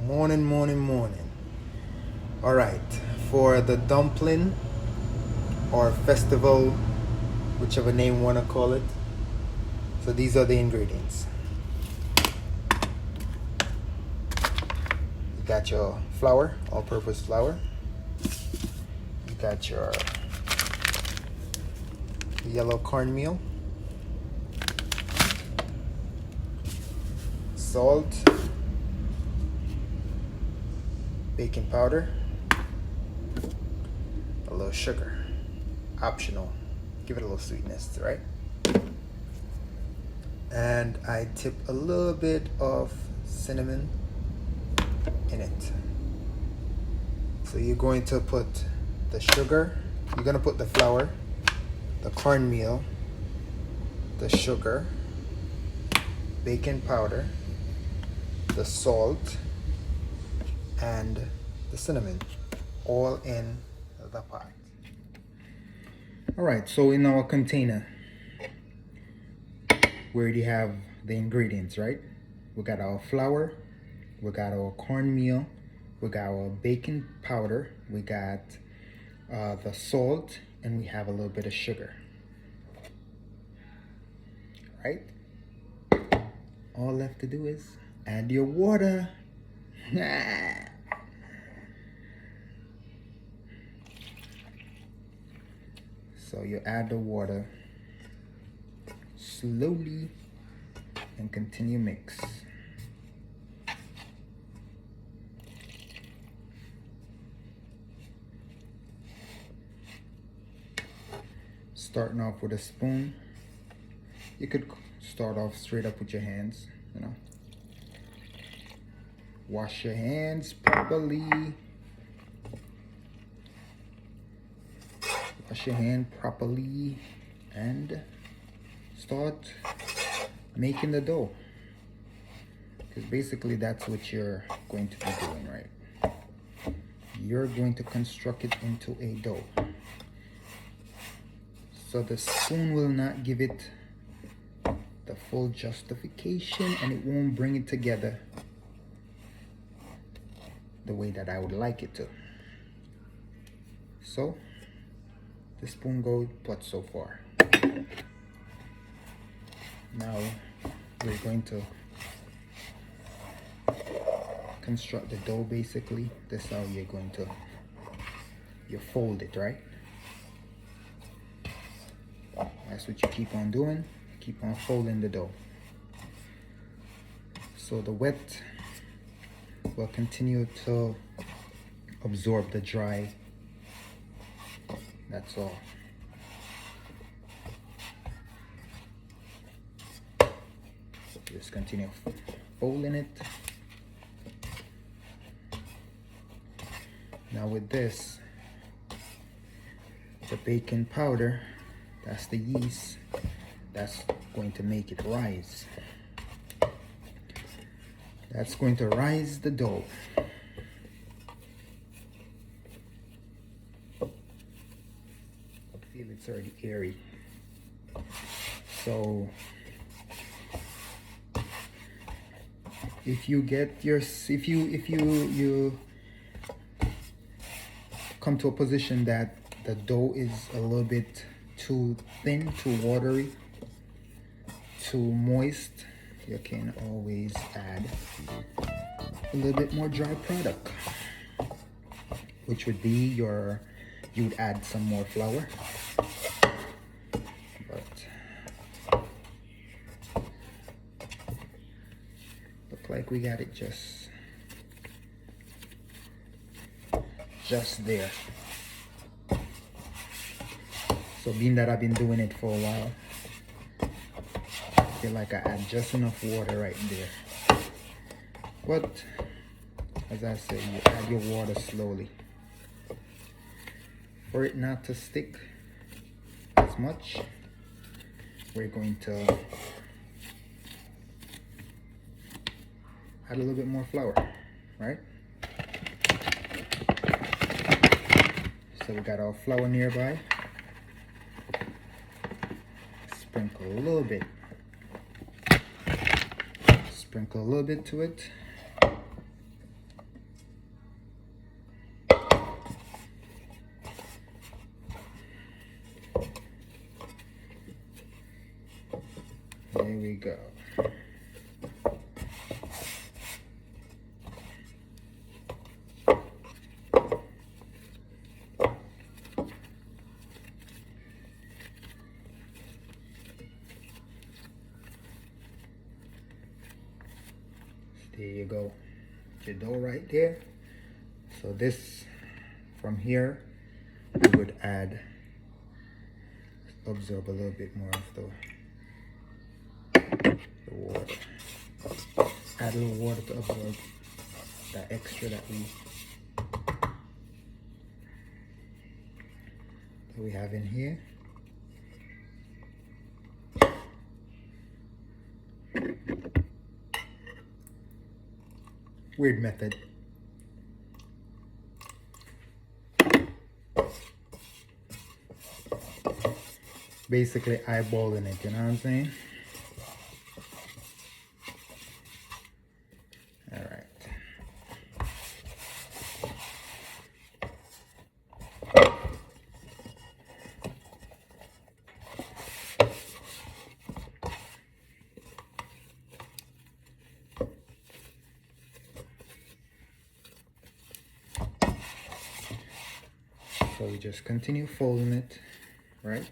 Morning. All right, for the dumpling or festival, whichever name you want to call it. So these are the ingredients. You got your flour, all-purpose flour. You got your yellow cornmeal, salt, baking powder, a little sugar, optional, give it a little sweetness, right? And I tip a little bit of cinnamon in it. So you're going to put the sugar, you're going to put the flour, the cornmeal, the sugar, baking powder, the salt, and the cinnamon all in the pot. All right, so in our container we already have the ingredients, right? We got our flour, we got our cornmeal, we got our baking powder, we got the salt, and we have a little bit of sugar, right? All left to do is add your water. So you add the water slowly and continue mix. Starting off with a spoon. You could start off straight up with your hands, you know. Wash your hands properly. Wash your hand properly and start making the dough. Because basically that's what you're going to be doing, right? You're going to construct it into a dough. So the spoon will not give it the full justification and it won't bring it together the way that I would like it to. So the spoon goes but so far. Now we're going to construct the dough. Basically this is how you're going to fold it, right? That's what you keep on doing. Keep on folding the dough. So the wet will continue to absorb the dry. That's all. Just continue folding it. Now with this, the baking powder, that's the yeast, that's going to make it rise. That's going to rise the dough. I feel it's already airy. So if you get your, if you come to a position that the dough is a little bit too thin, too watery, too moist, you can always add a little bit more dry product, which would be you would add some more flour. But look like we got it just there. So being that I've been doing it for a while, I feel like I add just enough water right there. But as I said, you add your water slowly for it not to stick as much. We're going to add a little bit more flour, right? So we got our flour nearby. Sprinkle a little bit. Sprinkle a little bit to it. There we go. There you go. Your dough right there. So this, from here, we would absorb a little bit more of the water. Add a little water to absorb that extra that we have in here. Weird method. Basically eyeballing it, you know what I'm saying? All right. So we just continue folding it, right?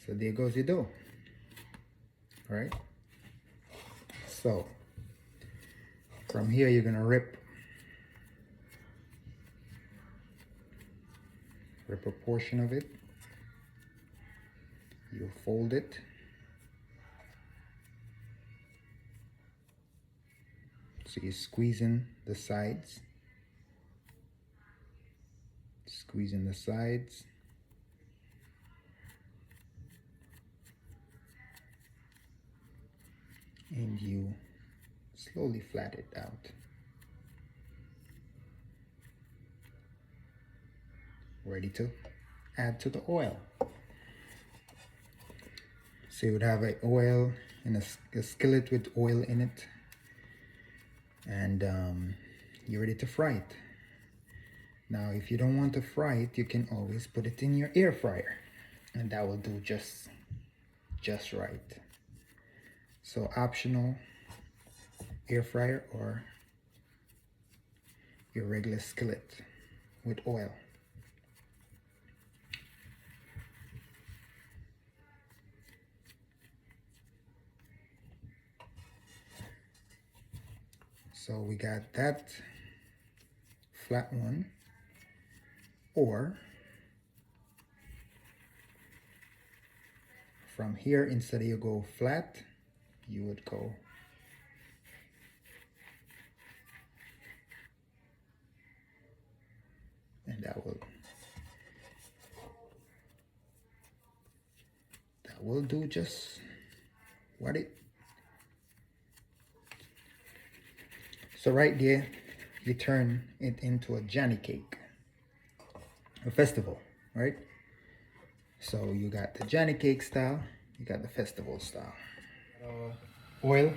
So there goes your dough, right? So from here, you're gonna rip a portion of it. You fold it. So you're squeezing the sides. Squeezing the sides. And you slowly flat it out. Ready to add to the oil. So you would have an oil in a skillet with oil in it, and you're ready to fry it. Now, if you don't want to fry it, you can always put it in your air fryer, and that will do just right. So optional, air fryer or your regular skillet with oil. So we got that flat one, or from here, instead of you go flat, you would go and that will do just what it. So right there, you turn it into a Johnny cake, a festival, right? So you got the Johnny cake style, you got the festival style. Oil.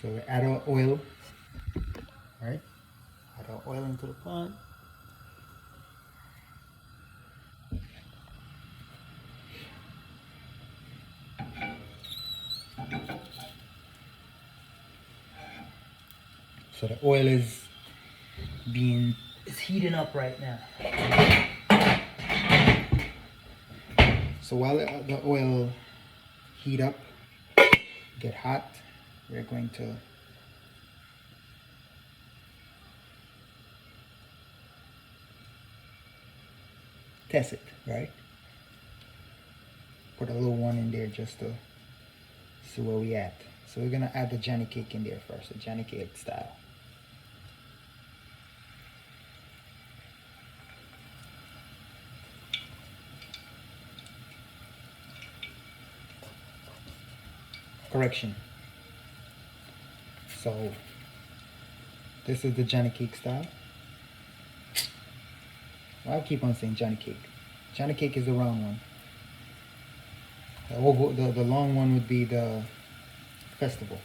So we add our oil, right? Add our oil into the pan. So the oil is heating up right now. So while the oil heat up, get hot, we're going to test it, right? Put a little one in there just to see where we at. So we're gonna add the Johnny cake in there first, the Johnny cake style. correction. So this is the Johnny cake style. Well, I keep on saying Johnny cake. Johnny cake is the round one. The long one would be the festival.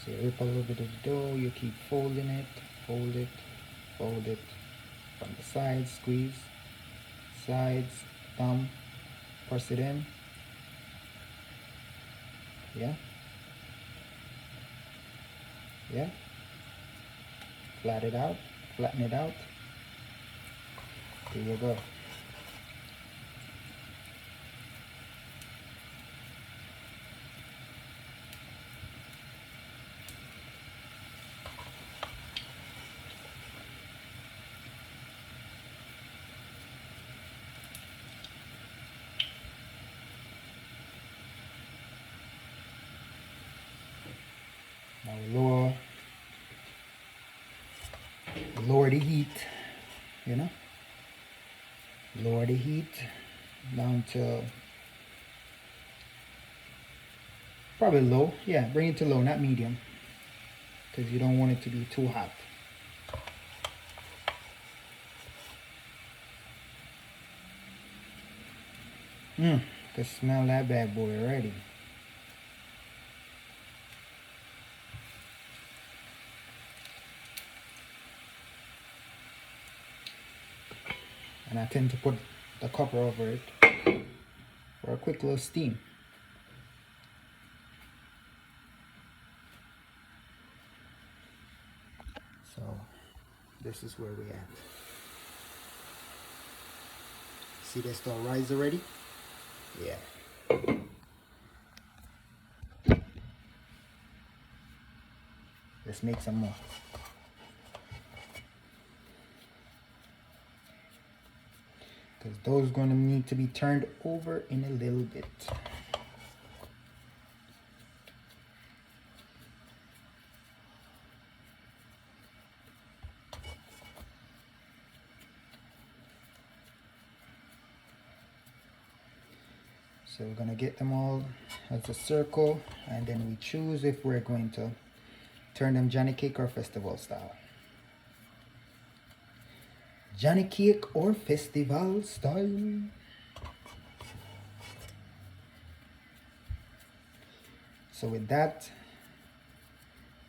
So you rip a little bit of the dough, you keep folding it, fold it, fold it. From the sides, squeeze, sides, thumb, press it in. Yeah. Yeah. Flatten it out, flatten it out. Here you go. Now lower the heat, you know, lower the heat down to probably low. Yeah, bring it to low, not medium, because you don't want it to be too hot. Can smell that bad boy already. And I tend to put the cover over it for a quick little steam. So this is where we at. See they start rise already? Yeah. Let's make some more. Because those are going to need to be turned over in a little bit. So we're going to get them all as a circle, and then we choose if we're going to turn them Johnny cake or festival style. Johnny cake or festival style. So with that,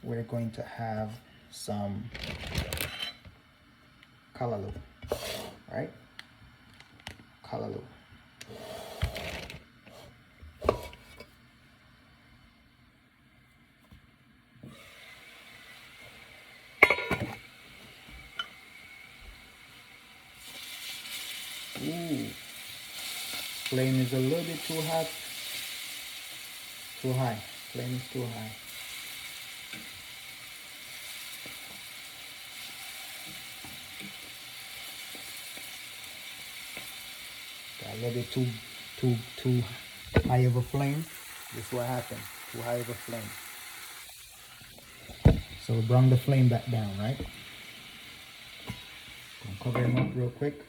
we're going to have some callaloo, right? Callaloo. Ooh, flame is a little bit too hot, too high. Flame is too high. Got a little bit too high of a flame. This is what happened. Too high of a flame. So we bring the flame back down, right? Gonna cover them up real quick.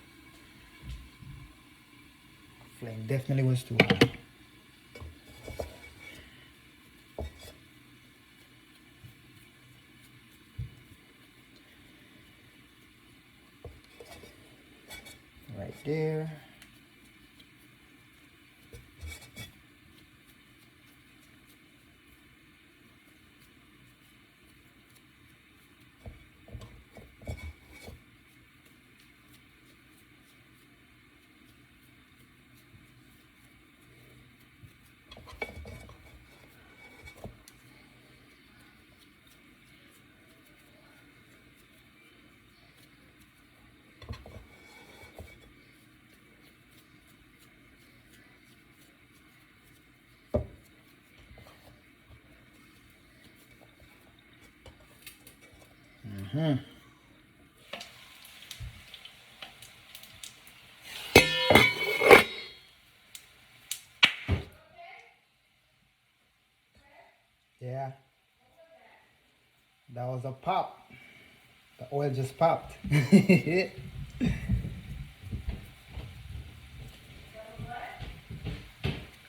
Flame definitely was too high. Right there. Yeah, that was a pop. The oil just popped.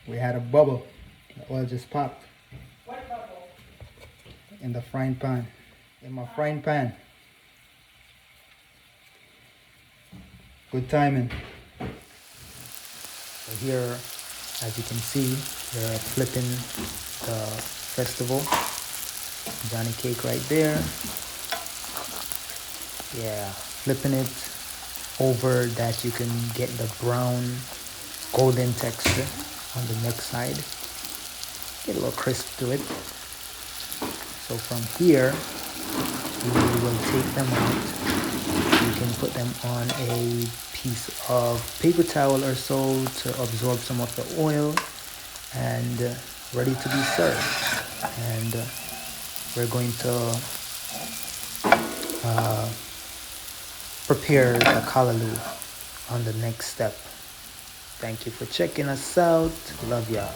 We had a bubble. The oil just popped. What bubble? In the frying pan. In my frying pan. Good timing. So here, as you can see, they're flipping the festival. Johnny cake right there. Yeah, flipping it over that you can get the brown golden texture on the next side. Get a little crisp to it. So from here, we will take them out. You can put them on a piece of paper towel or so to absorb some of the oil, and ready to be served. And we're going to prepare the callaloo on the next step. Thank you for checking us out. Love y'all.